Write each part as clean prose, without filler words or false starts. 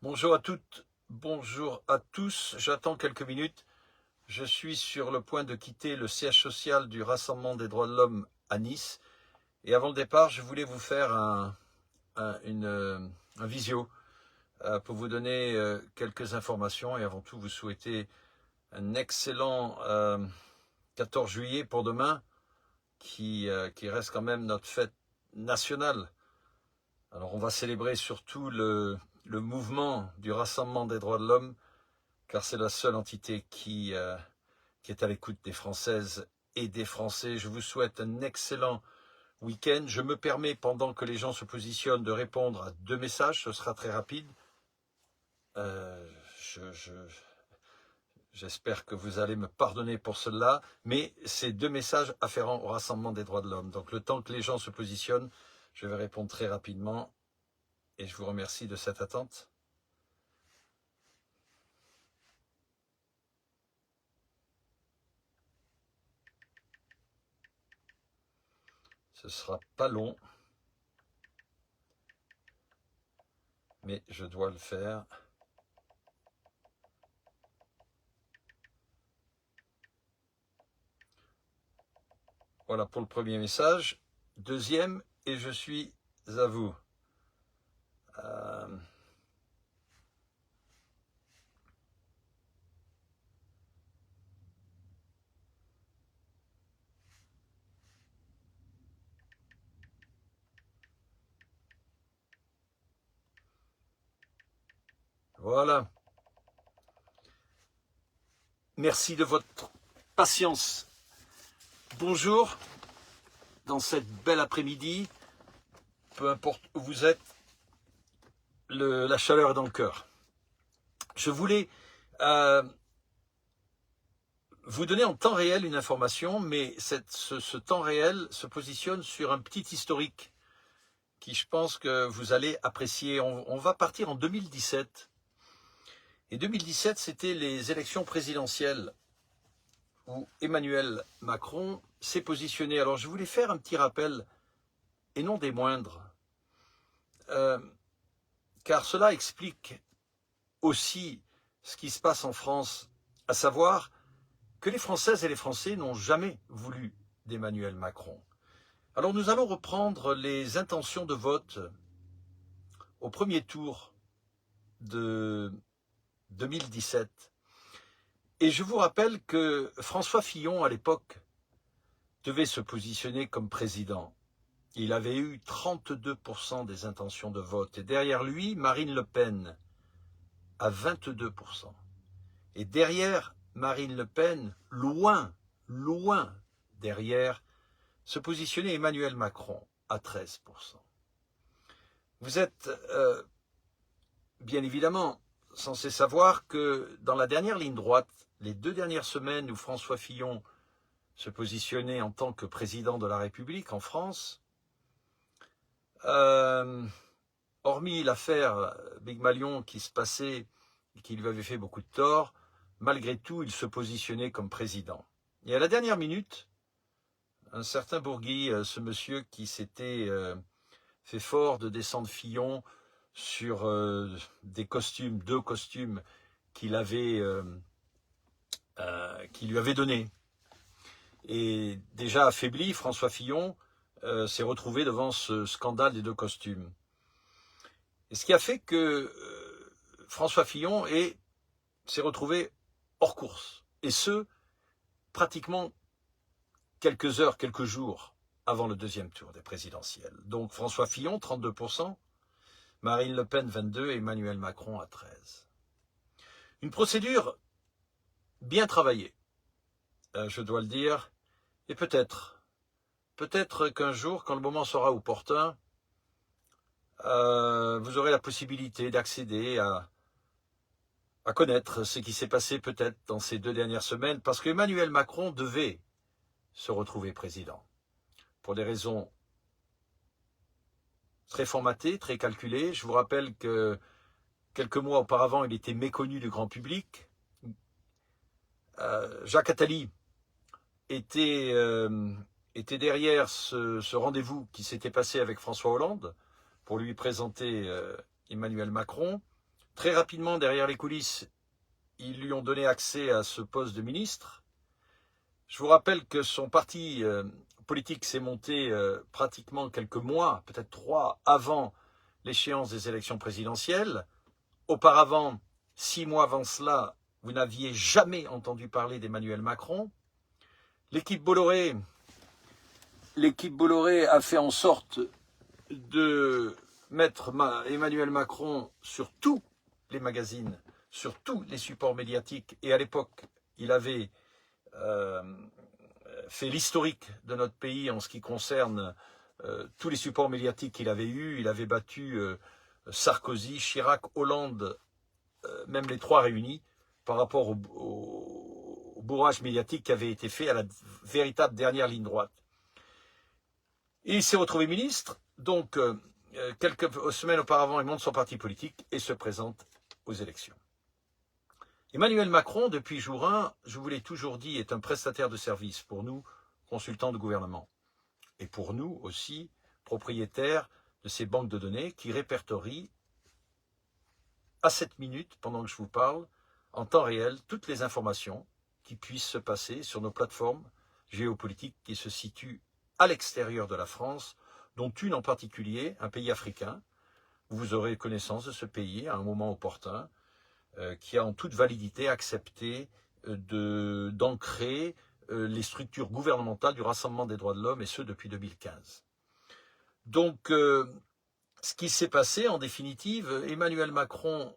Bonjour à toutes, bonjour à tous. J'attends quelques minutes. Je suis sur le point de quitter le siège social du Rassemblement des droits de l'homme à Nice. Et avant le départ, je voulais vous faire un visio pour vous donner quelques informations et avant tout vous souhaiter un excellent 14 juillet pour demain qui reste quand même notre fête nationale. Alors on va célébrer surtout le mouvement du Rassemblement des droits de l'homme, car c'est la seule entité qui est à l'écoute des Françaises et des Français. Je vous souhaite un excellent week-end. Je me permets, pendant que les gens se positionnent, de répondre à 2 messages. Ce sera très rapide. J'espère que vous allez me pardonner pour cela, mais c'est 2 messages afférents au Rassemblement des droits de l'homme. Donc le temps que les gens se positionnent, je vais répondre très rapidement et je vous remercie de cette attente. Ce ne sera pas long, mais je dois le faire. Voilà pour le premier message. Deuxième, et je suis à vous. Voilà. Merci de votre patience. Bonjour, dans cette belle après-midi, peu importe où vous êtes, la chaleur est dans le cœur. Je voulais vous donner en temps réel une information, mais ce temps réel se positionne sur un petit historique qui, je pense que vous allez apprécier. On va partir en 2017. Et 2017, c'était les élections présidentielles où Emmanuel Macron s'est positionné. Alors, je voulais faire un petit rappel, et non des moindres, car cela explique aussi ce qui se passe en France, à savoir que les Françaises et les Français n'ont jamais voulu d'Emmanuel Macron. Alors nous allons reprendre les intentions de vote au premier tour de 2017. Et je vous rappelle que François Fillon, à l'époque, devait se positionner comme président. Il avait eu 32% des intentions de vote. Et derrière lui, Marine Le Pen, à 22%. Et derrière Marine Le Pen, loin derrière, se positionnait Emmanuel Macron, à 13%. Vous êtes bien évidemment censé savoir que dans la dernière ligne droite, les 2 dernières semaines où François Fillon se positionnait en tant que président de la République en France, hormis l'affaire Big Malion qui se passait et qui lui avait fait beaucoup de tort, malgré tout, il se positionnait comme président. Et à la dernière minute, un certain Bourgui, ce monsieur qui s'était fait fort de descendre Fillon sur des costumes, 2 costumes qu'il lui avait donnés. Et déjà affaibli, François Fillon s'est retrouvé devant ce scandale des 2 costumes. Et ce qui a fait que François Fillon s'est retrouvé hors course. Et ce, pratiquement quelques heures, quelques jours avant le 2e tour des présidentielles. Donc François Fillon, 32%, Marine Le Pen, 22%, et Emmanuel Macron à 13%. Une procédure bien travaillée, je dois le dire, et peut-être qu'un jour, quand le moment sera opportun, vous aurez la possibilité d'accéder à connaître ce qui s'est passé peut-être dans ces 2 dernières semaines, parce qu'Emmanuel Macron devait se retrouver président, pour des raisons très formatées, très calculées. Je vous rappelle que quelques mois auparavant, il était méconnu du grand public. Jacques Attali était derrière ce rendez-vous qui s'était passé avec François Hollande pour lui présenter Emmanuel Macron. Très rapidement, derrière les coulisses, ils lui ont donné accès à ce poste de ministre. Je vous rappelle que son parti politique s'est monté pratiquement quelques mois, peut-être 3, avant l'échéance des élections présidentielles. Auparavant, 6 mois avant cela, vous n'aviez jamais entendu parler d'Emmanuel Macron. L'équipe Bolloré a fait en sorte de mettre Emmanuel Macron sur tous les magazines, sur tous les supports médiatiques. Et à l'époque, il avait fait l'historique de notre pays en ce qui concerne tous les supports médiatiques qu'il avait eus. Il avait battu Sarkozy, Chirac, Hollande, même les trois réunis, par rapport au bourrage médiatique qui avait été fait à la véritable dernière ligne droite. Et il s'est retrouvé ministre, donc quelques semaines auparavant, il monte son parti politique et se présente aux élections. Emmanuel Macron, depuis jour 1, je vous l'ai toujours dit, est un prestataire de service pour nous, consultants de gouvernement. Et pour nous aussi, propriétaires de ces banques de données qui répertorient à 7 minutes, pendant que je vous parle, en temps réel, toutes les informations qui puissent se passer sur nos plateformes géopolitiques qui se situent à l'extérieur de la France, dont une en particulier, un pays africain. Vous aurez connaissance de ce pays à un moment opportun, qui a en toute validité accepté d'ancrer les structures gouvernementales du Rassemblement des droits de l'homme, et ce depuis 2015. Donc, ce qui s'est passé, en définitive, Emmanuel Macron,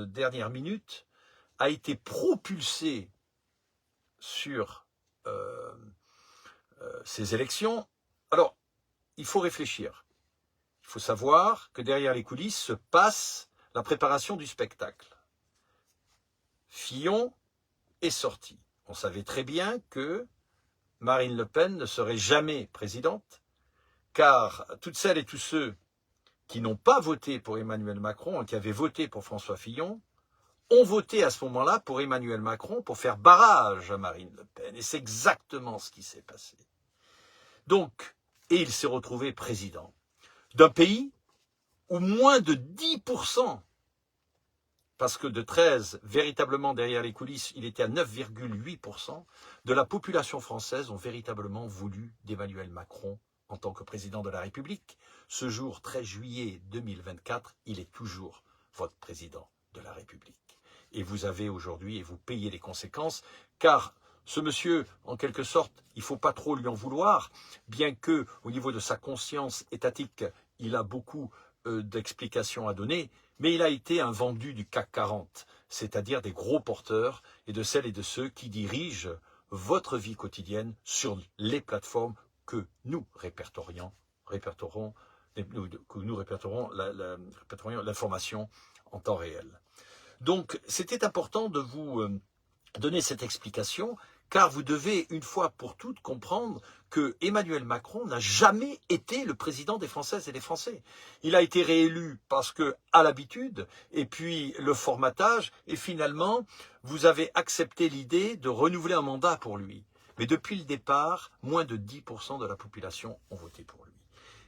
dernière minute, a été propulsé sur ces élections. Alors, il faut réfléchir. Il faut savoir que derrière les coulisses se passe la préparation du spectacle. Fillon est sorti. On savait très bien que Marine Le Pen ne serait jamais présidente, car toutes celles et tous ceux qui n'ont pas voté pour Emmanuel Macron et qui avaient voté pour François Fillon ont voté à ce moment-là pour Emmanuel Macron pour faire barrage à Marine Le Pen. Et c'est exactement ce qui s'est passé. Donc, et il s'est retrouvé président d'un pays où moins de 10%, parce que de 13, véritablement derrière les coulisses, il était à 9,8%, de la population française ont véritablement voulu d'Emmanuel Macron en tant que président de la République. Ce jour, 13 juillet 2024, il est toujours votre président de la République. Et vous avez aujourd'hui, et vous payez les conséquences, car ce monsieur, en quelque sorte, il ne faut pas trop lui en vouloir, bien que, au niveau de sa conscience étatique, il a beaucoup d'explications à donner, mais il a été un vendu du CAC 40, c'est-à-dire des gros porteurs et de celles et de ceux qui dirigent votre vie quotidienne sur les plateformes que nous répertorions l'information en temps réel. Donc, c'était important de vous donner cette explication, car vous devez, une fois pour toutes, comprendre que Emmanuel Macron n'a jamais été le président des Françaises et des Français. Il a été réélu parce que, à l'habitude, et puis le formatage, et finalement, vous avez accepté l'idée de renouveler un mandat pour lui. Mais depuis le départ, moins de 10% de la population ont voté pour lui.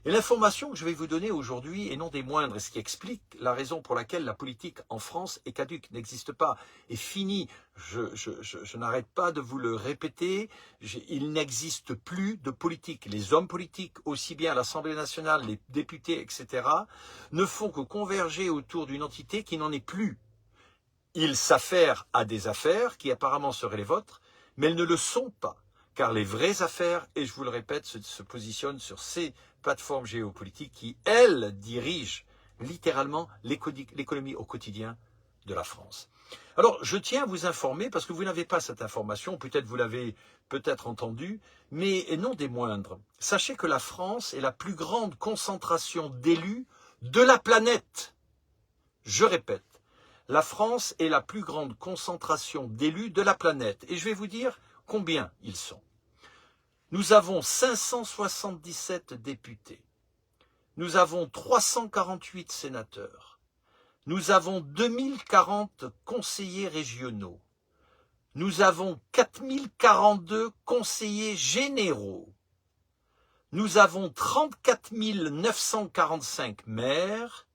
Et l'information que je vais vous donner aujourd'hui, et non des moindres, et ce qui explique la raison pour laquelle la politique en France est caduque, n'existe pas, est finie. Je n'arrête pas de vous le répéter, il n'existe plus de politique. Les hommes politiques, aussi bien à l'Assemblée nationale, les députés, etc., ne font que converger autour d'une entité qui n'en est plus. Ils s'affairent à des affaires qui apparemment seraient les vôtres, mais elles ne le sont pas. Car les vraies affaires, et je vous le répète, se positionnent sur ces plateformes géopolitiques qui, elles, dirigent littéralement l'économie au quotidien de la France. Alors, je tiens à vous informer, parce que vous n'avez pas cette information, peut-être vous l'avez peut-être entendue, mais non des moindres. Sachez que la France est la plus grande concentration d'élus de la planète. Je répète, la France est la plus grande concentration d'élus de la planète. Et je vais vous dire combien ils sont. Nous avons 577 députés, nous avons 348 sénateurs, nous avons 2040 conseillers régionaux, nous avons 4042 conseillers généraux, nous avons 34 945 maires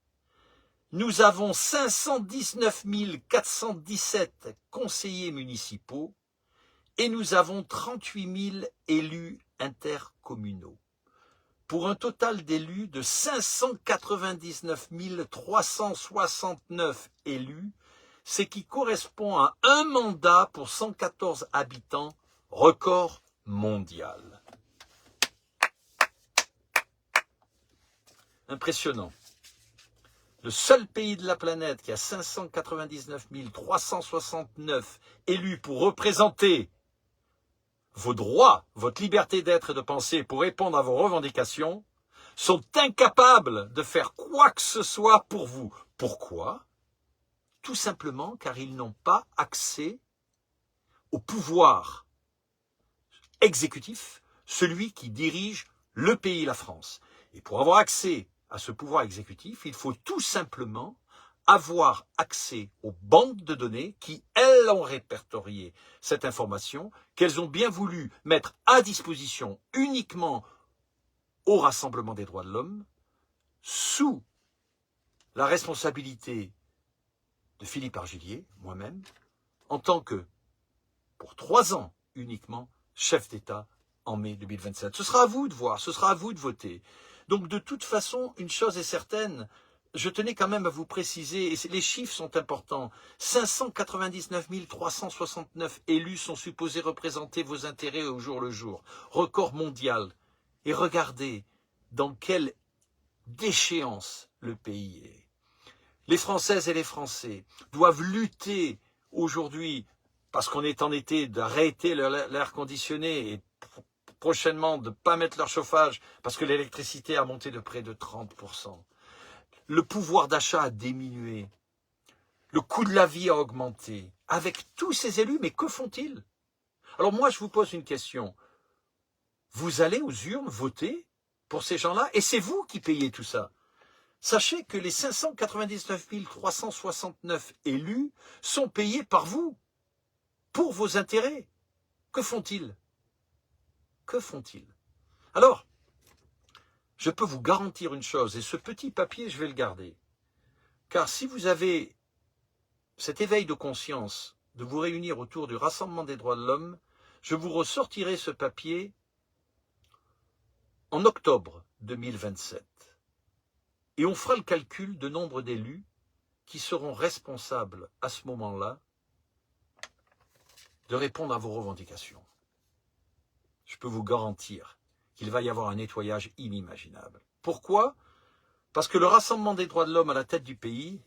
nous avons 519 417 conseillers municipaux et nous avons 38 000 élus intercommunaux, pour un total d'élus de 599 369 élus, ce qui correspond à un mandat pour 114 habitants, record mondial. Impressionnant. Le seul pays de la planète qui a 599 369 élus pour représenter vos droits, votre liberté d'être et de penser, pour répondre à vos revendications, sont incapables de faire quoi que ce soit pour vous. Pourquoi? Tout simplement car ils n'ont pas accès au pouvoir exécutif, celui qui dirige le pays, la France. Et pour avoir accès à ce pouvoir exécutif, il faut tout simplement avoir accès aux banques de données qui, elles, ont répertorié cette information, qu'elles ont bien voulu mettre à disposition uniquement au Rassemblement des droits de l'homme, sous la responsabilité de Philippe Argillier, moi-même, en tant que, pour 3 ans uniquement, chef d'État en mai 2027. Ce sera à vous de voir, ce sera à vous de voter. Donc de toute façon, une chose est certaine, je tenais quand même à vous préciser, et les chiffres sont importants, 599 369 élus sont supposés représenter vos intérêts au jour le jour, record mondial. Et regardez dans quelle déchéance le pays est. Les Françaises et les Français doivent lutter aujourd'hui, parce qu'on est en été, d'arrêter l'air conditionné et prochainement de ne pas mettre leur chauffage parce que l'électricité a monté de près de 30%. Le pouvoir d'achat a diminué. Le coût de la vie a augmenté. Avec tous ces élus, mais que font-ils? Alors moi, je vous pose une question. Vous allez aux urnes voter pour ces gens-là et c'est vous qui payez tout ça. Sachez que les 599 369 élus sont payés par vous, pour vos intérêts. Que font-ils? Que font-ils? Alors, je peux vous garantir une chose, et ce petit papier, je vais le garder. Car si vous avez cet éveil de conscience de vous réunir autour du Rassemblement des droits de l'homme, je vous ressortirai ce papier en octobre 2027. Et on fera le calcul de nombre d'élus qui seront responsables à ce moment-là de répondre à vos revendications. Je peux vous garantir qu'il va y avoir un nettoyage inimaginable. Pourquoi? Parce que le Rassemblement des droits de l'homme à la tête du pays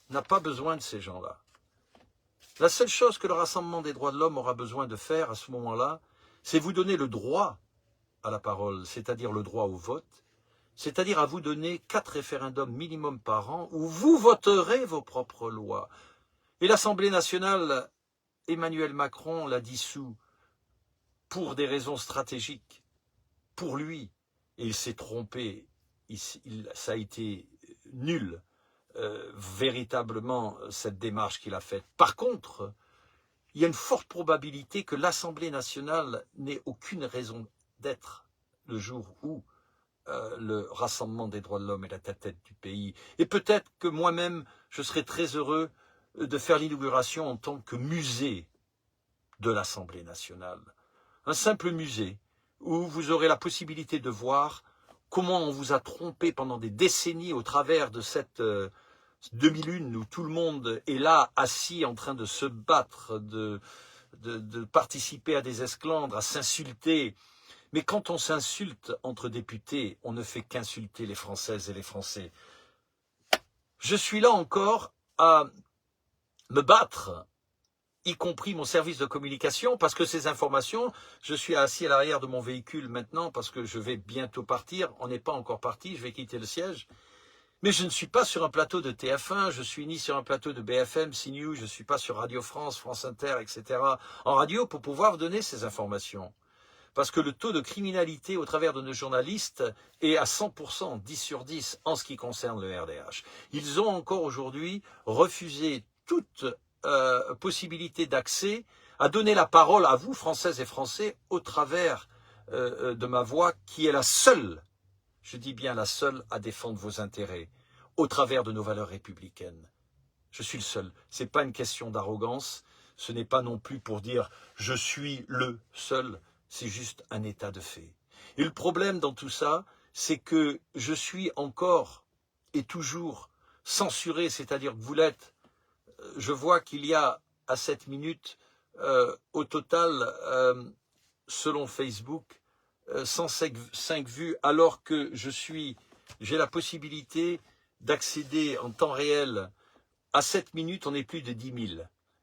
n'a pas besoin de ces gens-là. La seule chose que le Rassemblement des droits de l'homme aura besoin de faire à ce moment-là, c'est vous donner le droit à la parole, c'est-à-dire le droit au vote, c'est-à-dire à vous donner 4 référendums minimum par an où vous voterez vos propres lois. Et l'Assemblée nationale, Emmanuel Macron l'a dissout pour des raisons stratégiques, pour lui, et il s'est trompé, ça a été nul, véritablement, cette démarche qu'il a faite. Par contre, il y a une forte probabilité que l'Assemblée nationale n'ait aucune raison d'être le jour où le Rassemblement des droits de l'homme est à la tête du pays. Et peut-être que moi-même, je serai très heureux de faire l'inauguration en tant que musée de l'Assemblée nationale. Un simple musée où vous aurez la possibilité de voir comment on vous a trompé pendant des décennies au travers de cette demi-lune où tout le monde est là, assis, en train de se battre, de participer à des esclandres, à s'insulter. Mais quand on s'insulte entre députés, on ne fait qu'insulter les Françaises et les Français. Je suis là encore à me battre, y compris mon service de communication, parce que ces informations, je suis assis à l'arrière de mon véhicule maintenant, parce que je vais bientôt partir, on n'est pas encore parti, je vais quitter le siège, mais je ne suis pas sur un plateau de TF1, je suis ni sur un plateau de BFM, CNews, je ne suis pas sur Radio France, France Inter, etc., en radio pour pouvoir vous donner ces informations. Parce que le taux de criminalité au travers de nos journalistes est à 100%, 10 sur 10, en ce qui concerne le RDH. Ils ont encore aujourd'hui refusé toute possibilité d'accès à donner la parole à vous, Françaises et Français, au travers de ma voix, qui est la seule, je dis bien la seule, à défendre vos intérêts. au travers de nos valeurs républicaines. Je suis le seul. Ce n'est pas une question d'arrogance, ce n'est pas non plus pour dire « je suis le seul », c'est juste un état de fait. Et le problème dans tout ça, c'est que je suis encore et toujours censuré, c'est-à-dire que vous l'êtes. Je vois qu'il y a à cette minute, au total, selon Facebook, 105 vues, alors que j'ai la possibilité d'accéder en temps réel. À 7 minutes, on est plus de 10 000.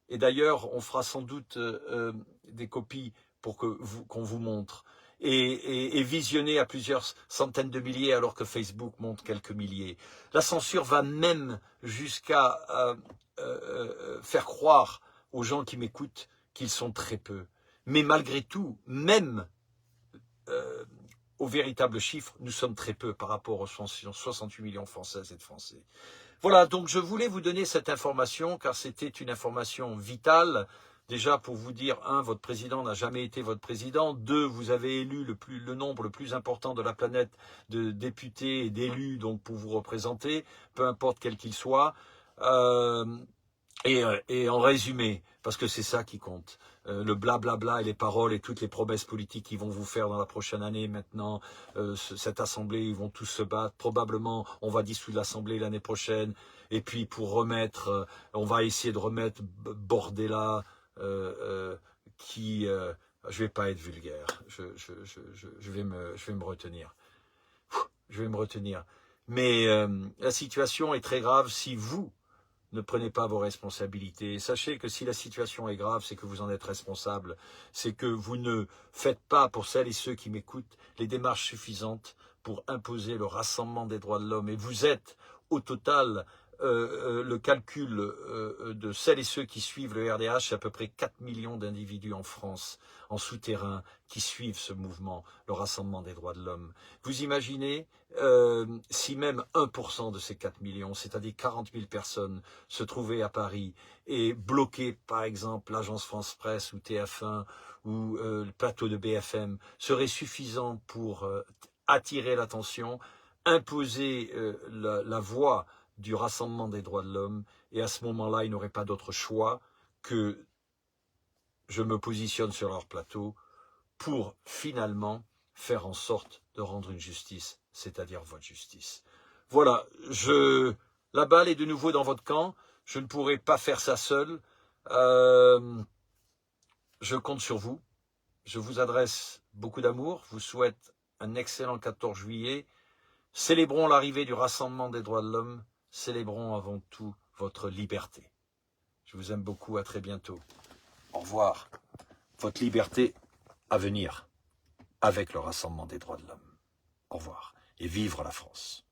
Et d'ailleurs, on fera sans doute des copies pour qu'on vous montre. Et visionner à plusieurs centaines de milliers alors que Facebook montre quelques milliers. La censure va même jusqu'à faire croire aux gens qui m'écoutent qu'ils sont très peu. Mais malgré tout, même aux véritables chiffres, nous sommes très peu par rapport aux 68 millions de Françaises et de Français. Voilà, donc je voulais vous donner cette information car c'était une information vitale. Déjà pour vous dire, 1, votre président n'a jamais été votre président. 2, vous avez élu le nombre le plus important de la planète de députés et d'élus donc pour vous représenter, peu importe quel qu'il soit. Et en résumé, parce que c'est ça qui compte, le blablabla et les paroles et toutes les promesses politiques qu'ils vont vous faire dans la prochaine année maintenant, cette assemblée, ils vont tous se battre, probablement on va dissoudre l'assemblée l'année prochaine, et puis pour remettre, on va essayer de remettre Bordella, je vais pas être vulgaire, je vais me retenir, je vais me retenir, mais la situation est très grave si vous ne prenez pas vos responsabilités. Sachez que si la situation est grave, c'est que vous en êtes responsable. C'est que vous ne faites pas, pour celles et ceux qui m'écoutent, les démarches suffisantes pour imposer le rassemblement des droits de l'homme. Et vous êtes, au total, le calcul de celles et ceux qui suivent le RDH, c'est à peu près 4 millions d'individus en France, en souterrain, qui suivent ce mouvement, le rassemblement des droits de l'homme. Vous imaginez si même 1% de ces 4 millions, c'est-à-dire 40 000 personnes, se trouvaient à Paris et bloquaient, par exemple, l'agence France Presse ou TF1 ou le plateau de BFM, serait suffisant pour attirer l'attention, imposer la voix du rassemblement des droits de l'homme, et à ce moment-là, ils n'auraient pas d'autre choix que je me positionne sur leur plateau pour finalement faire en sorte de rendre une justice, c'est-à-dire votre justice. Voilà, la balle est de nouveau dans votre camp, je ne pourrai pas faire ça seul, je compte sur vous, je vous adresse beaucoup d'amour, vous souhaite un excellent 14 juillet, célébrons l'arrivée du rassemblement des droits de l'homme, célébrons avant tout votre liberté. Je vous aime beaucoup, à très bientôt. Au revoir. Votre liberté à venir avec le rassemblement des droits de l'homme. Au revoir. Et vivre la France.